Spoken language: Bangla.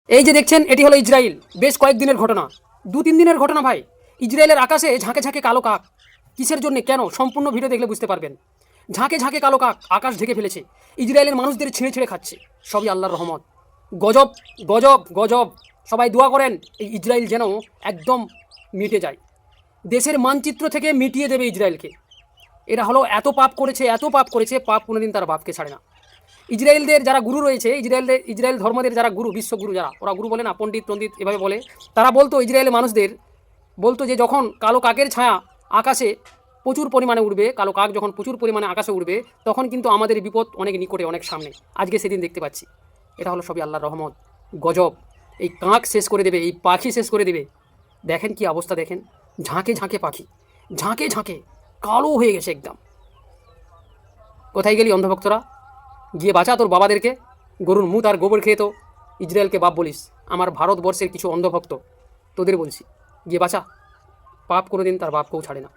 এই যে দেখছেন এটি হলো ইসরায়েল, বেশ কয়েকদিনের ঘটনা, 2-3 দিনের ঘটনা ভাই। ইসরায়েলের আকাশে ঝাঁকে ঝাঁকে কালো কাক, কিসের জন্য, কেন, সম্পূর্ণ ভিডিও দেখলে বুঝতে পারবেন। ঝাঁকে ঝাঁকে কালো কাক আকাশ ঢেকে ফেলেছে, ইসরায়েলের মানুষদের ছিঁড়ে ছিঁড়ে খাচ্ছে। সবই আল্লাহর রহমত। গজব গজব গজব। সবাই দোয়া করেন এই ইসরায়েল যেন একদম মিটে যায়, দেশের মানচিত্র থেকে মিটিয়ে দেবে ইসরায়েলকে। এরা হলো এত পাপ করেছে, এত পাপ করেছে, পাপ কোনোদিন তার বাপকে ছাড়ে না। ইসরায়েলদের যারা গুরু রয়েছে, ইসরায়েল ধর্মদের যারা গুরু, বিশ্বগুরু যারা, ওরা গুরু বলে না, পণ্ডিত টণ্ডিত এভাবে বলে, তারা বলতো ইসরায়েলের মানুষদের বলতো যে যখন কালো কাকের ছায়া আকাশে প্রচুর পরিমাণে উড়বে, কালো কাক যখন প্রচুর পরিমাণে আকাশে উড়বে, তখন কিন্তু আমাদের বিপদ অনেক নিকটে, অনেক সামনে। আজকে সেদিন দেখতে পাচ্ছি। এটা হলো সবই আল্লাহর রহমত। গজব। এই কাক শেষ করে দেবে, এই পাখি শেষ করে দেবে। দেখেন কি অবস্থা, দেখেন ঝাঁকে ঝাঁকে পাখি, ঝাঁকে ঝাঁকে কালো হয়ে গেছে একদম। কোথায় গেলি অন্ধভক্তরা? গিয়ে বাঁচা তোর বাবাদেরকে। গরুর মুত আর গোবর খেয়ে তো ইসরায়েলকে বাপ বলিস। আমার ভারতবর্ষের কিছু অন্ধভক্ত, তোদের বলছি, গিয়ে বাঁচা। পাপ কোনোদিন তার বাপকেও ছাড়ে না।